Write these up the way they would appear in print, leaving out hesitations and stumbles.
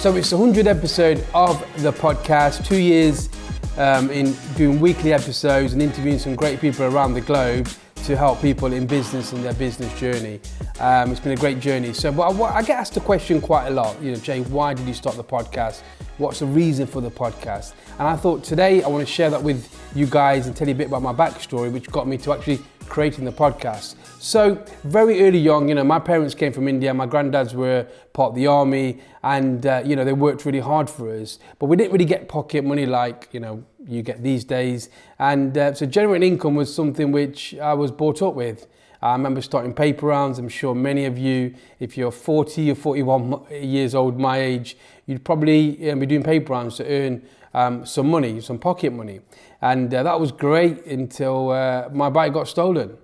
So it's the 100th episode of the podcast, 2 years in doing weekly episodes and interviewing some great people around the globe to help people in business and their business journey. It's been a great journey. So I get asked the question quite a lot, Jay, why did you start the podcast? What's the reason for the podcast? And I thought today I want to share that with you guys and tell you a bit about my backstory, which got me to actually creating the podcast. So very early on, my parents came from India, my granddads were part of the army, and they worked really hard for us, but we didn't really get pocket money like you get these days. And so generating income was something which I was brought up with. I remember starting paper rounds. I'm sure many of you, if you're 40 or 41 years old, my age, you'd probably be doing paper rounds to earn some money, some pocket money. And that was great until my bike got stolen.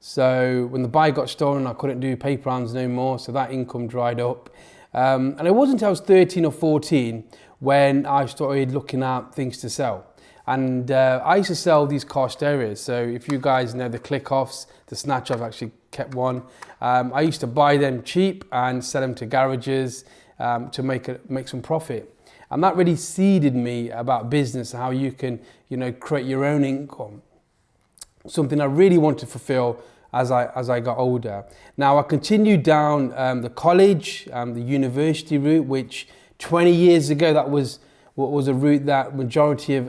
So when the bike got stolen, I couldn't do paper rounds no more, so that income dried up. And it wasn't until I was 13 or 14 when I started looking at things to sell. And I used to sell these car stereos. So if you guys know the click-offs, the snatch, I've actually kept one. I used to buy them cheap and sell them to garages to make some profit. And that really seeded me about business, how you can, create your own income. Something I really wanted to fulfill as I got older. Now I continued down the college, the university route, which 20 years ago that was a route that majority of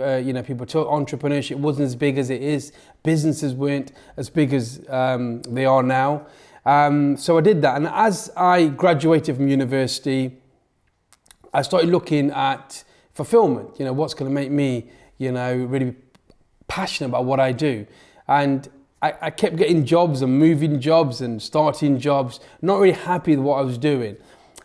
people took. Entrepreneurship wasn't as big as it is. Businesses weren't as big as they are now. So I did that, and as I graduated from university, I started looking at fulfillment. What's going to make me, really passionate about what I do. And I kept getting jobs and moving jobs and starting jobs, not really happy with what I was doing.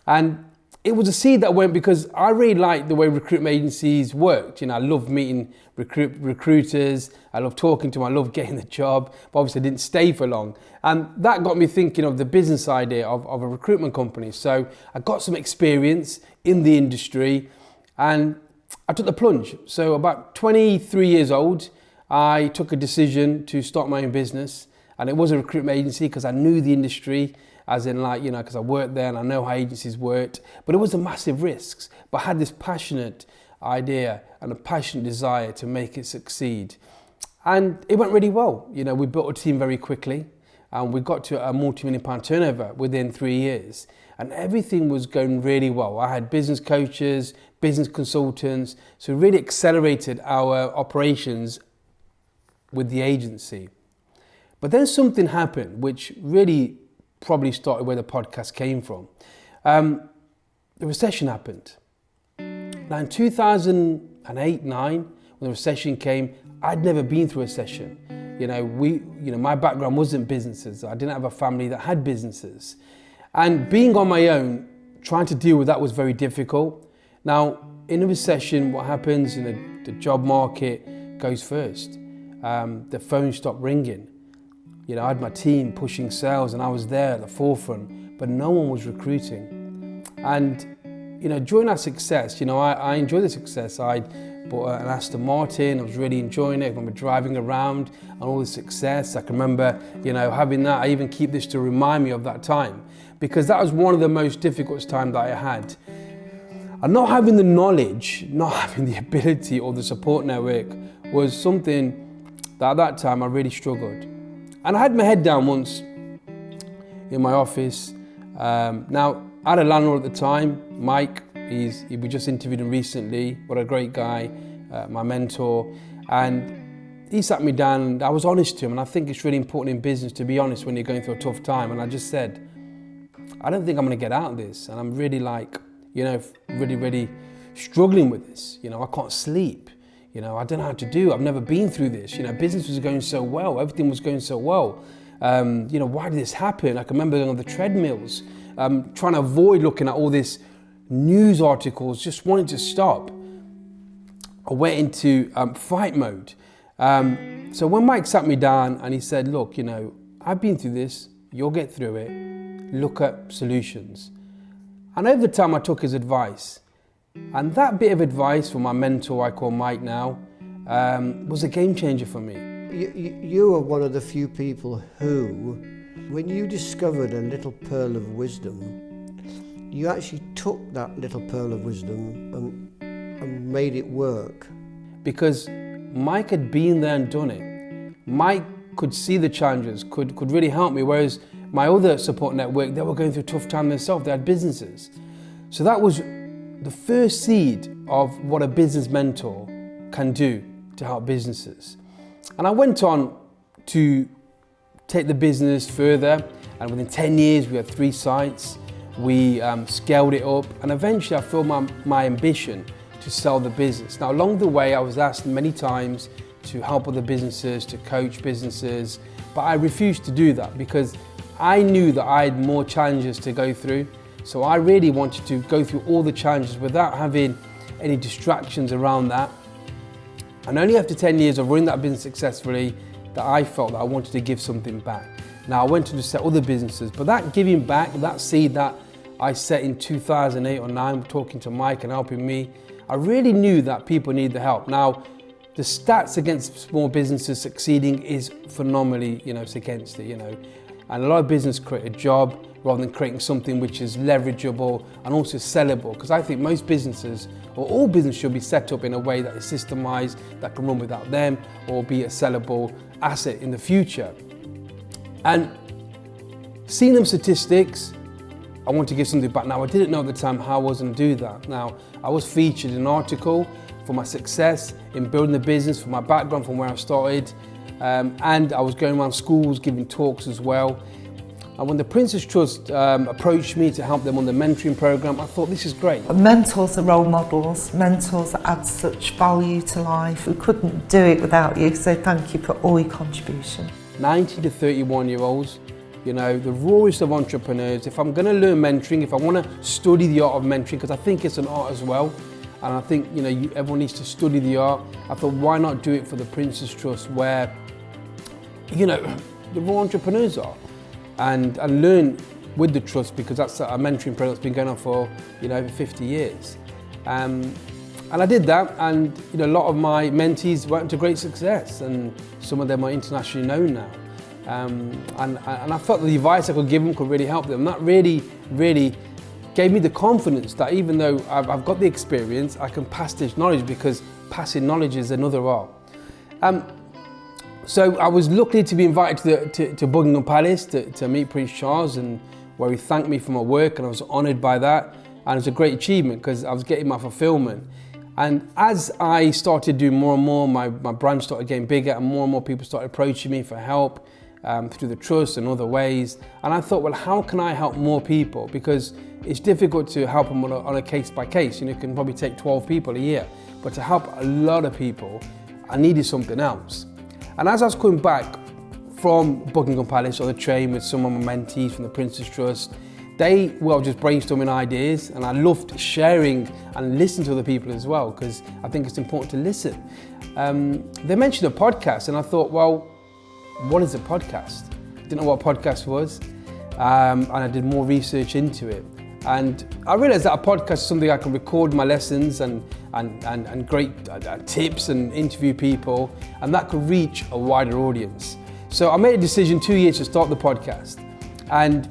And it was a seed that went because I really liked the way recruitment agencies worked. I loved meeting recruiters, I loved talking to them, I loved getting the job, but obviously I didn't stay for long. And that got me thinking of the business idea of a recruitment company. So I got some experience in the industry and I took the plunge. So about 23 years old, I took a decision to start my own business, and it was a recruitment agency because I knew the industry, as in because I worked there and I know how agencies worked, but it was a massive risk. But I had this passionate idea and a passionate desire to make it succeed. And it went really well. We built a team very quickly and we got to a multi-million-pound turnover within 3 years. And everything was going really well. I had business coaches, business consultants, so it really accelerated our operations with the agency. But then something happened which really probably started where the podcast came from. The recession happened. Now in 2008-9, when the recession came, I'd never been through a recession. My background wasn't businesses. I didn't have a family that had businesses. And being on my own, trying to deal with that was very difficult. Now, in a recession, what happens, the job market goes first. The phone stopped ringing. I had my team pushing sales and I was there at the forefront, but no one was recruiting. And, during our success, I enjoyed the success. I bought an Aston Martin, I was really enjoying it. I remember driving around and all the success. I can remember, having that. I even keep this to remind me of that time because that was one of the most difficult times that I had. And not having the knowledge, not having the ability or the support network was something that at that time I really struggled. And I had my head down once in my office. Now, I had a landlord at the time, Mike. We just interviewed him recently. What a great guy, my mentor. And he sat me down and I was honest to him. And I think it's really important in business to be honest when you're going through a tough time. And I just said, I don't think I'm going to get out of this. And I'm really really struggling with this. I can't sleep. I don't know how to do. I've never been through this. Business was going so well. Everything was going so well. Why did this happen? I can remember going on the treadmills, trying to avoid looking at all this news articles, just wanting to stop. I went into fight mode. So when Mike sat me down and he said, look, I've been through this. You'll get through it. Look at solutions. And over time, I took his advice. And that bit of advice from my mentor, I call Mike now, was a game changer for me. You are one of the few people who, when you discovered a little pearl of wisdom, you actually took that little pearl of wisdom and made it work. Because Mike had been there and done it. Mike could see the challenges, could really help me, whereas my other support network, they were going through a tough time themselves, they had businesses. So that was the first seed of what a business mentor can do to help businesses. And I went on to take the business further, and within 10 years we had 3 sites, we scaled it up, and eventually I filled my ambition to sell the business. Now along the way I was asked many times to help other businesses, to coach businesses, but I refused to do that because I knew that I had more challenges to go through. So I really wanted to go through all the challenges without having any distractions around that. And only after 10 years of running that business successfully that I felt that I wanted to give something back. Now I went to set other businesses, but that giving back, that seed that I set in 2008 or 9, talking to Mike and helping me, I really knew that people need the help. Now, the stats against small businesses succeeding is phenomenally, it's against it, And a lot of businesses create a job rather than creating something which is leverageable and also sellable. Because I think most businesses, or all business, should be set up in a way that is systemized, that can run without them, or be a sellable asset in the future. And seeing them statistics, I want to give something back. Now, I didn't know at the time how I was going to do that. Now, I was featured in an article for my success in building the business, for my background, from where I started. And I was going around schools, giving talks as well. And when the Princess Trust approached me to help them on the mentoring program, I thought, this is great. Mentors are role models. Mentors add such value to life. We couldn't do it without you, so thank you for all your contribution. 19 to 31-year-olds, the rawest of entrepreneurs. If I'm going to learn mentoring, if I want to study the art of mentoring, because I think it's an art as well, and I think everyone needs to study the art, I thought, why not do it for the Princess Trust, where the raw entrepreneurs are, and learn with the trust, because that's a mentoring program that's been going on for over 50 years. And I did that, and a lot of my mentees went to great success, and some of them are internationally known now. And I felt the advice I could give them could really help them. That really gave me the confidence that even though I've got the experience, I can pass this knowledge, because passing knowledge is another art. So I was lucky to be invited to Buckingham Palace to meet Prince Charles, and where he thanked me for my work, and I was honoured by that. And it was a great achievement because I was getting my fulfilment. And as I started doing more and more, my brand started getting bigger, and more people started approaching me for help through the trust and other ways. And I thought, well, how can I help more people? Because it's difficult to help them on a case by case. It can probably take 12 people a year. But to help a lot of people, I needed something else. And as I was coming back from Buckingham Palace on the train with some of my mentees from the Princess Trust, they were just brainstorming ideas, and I loved sharing and listening to other people as well, because I think it's important to listen. They mentioned a podcast, and I thought, well, what is a podcast? I didn't know what a podcast was, and I did more research into it. And I realized that a podcast is something I can record my lessons and great tips and interview people, and that could reach a wider audience. So I made a decision 2 years to start the podcast, and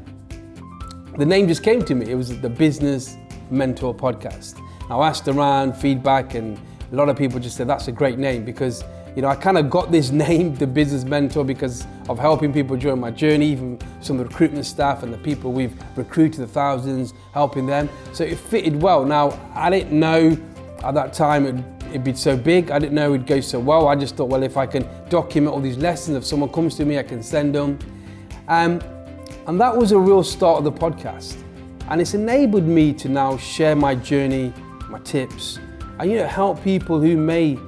the name just came to me. It was the Business Mentor Podcast. I asked around feedback, and a lot of people just said that's a great name, because I kind of got this name, the Business Mentor, because of helping people during my journey, even some of the recruitment staff and the people we've recruited, the thousands, helping them. So it fitted well. Now, I didn't know at that time it'd be so big. I didn't know it'd go so well. I just thought, well, if I can document all these lessons, if someone comes to me, I can send them. And that was a real start of the podcast. And it's enabled me to now share my journey, my tips, and help people who may,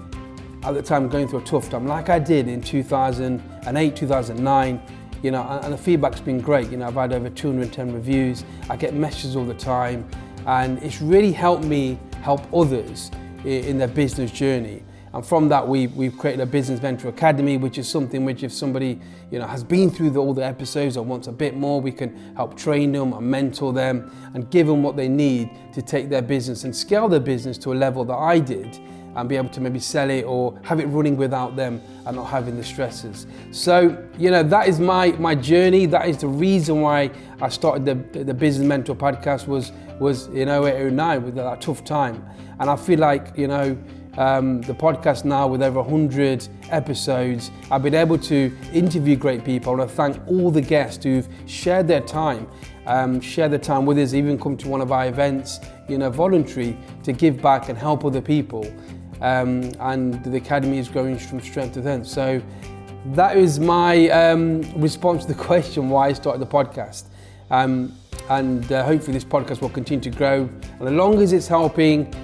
at the time, going through a tough time, like I did in 2008, 2009, and the feedback's been great. I've had over 210 reviews. I get messages all the time, and it's really helped me help others in their business journey. And from that, we've created a Business Mentor Academy, which is something which if somebody has been through all the episodes or wants a bit more, we can help train them and mentor them and give them what they need to take their business and scale their business to a level that I did, and be able to maybe sell it or have it running without them and not having the stresses. So, that is my journey. That is the reason why I started the Business Mentor podcast was in 08, 09 with that tough time. And I feel like, the podcast now with over 100 episodes, I've been able to interview great people. I want to thank all the guests who've shared their time with us, even come to one of our events, voluntary, to give back and help other people. And the Academy is growing from strength to strength. So that is my response to the question why I started the podcast. And hopefully this podcast will continue to grow. And as long as it's helping,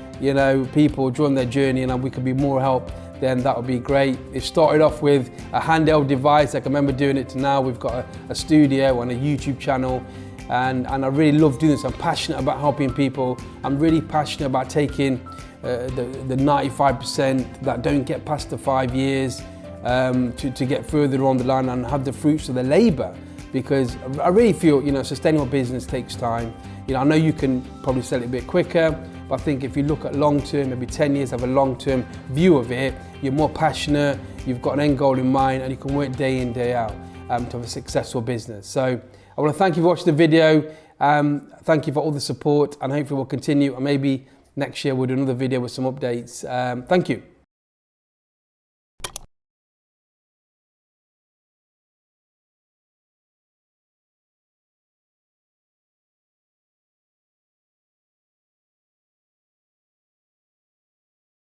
people during their journey and we can be more help, then that would be great. It started off with a handheld device. I can remember doing it to now. We've got a studio and a YouTube channel. And I really love doing this. I'm passionate about helping people. I'm really passionate about taking the 95% that don't get past the 5 years to get further on the line and have the fruits of their labour. Because I really feel, sustainable business takes time. I know you can probably sell it a bit quicker, but I think if you look at long term, maybe 10 years, have a long term view of it, you're more passionate, you've got an end goal in mind, and you can work day in, day out to have a successful business. So I want to thank you for watching the video. Thank you for all the support, and hopefully we'll continue, and maybe next year we'll do another video with some updates. Thank you.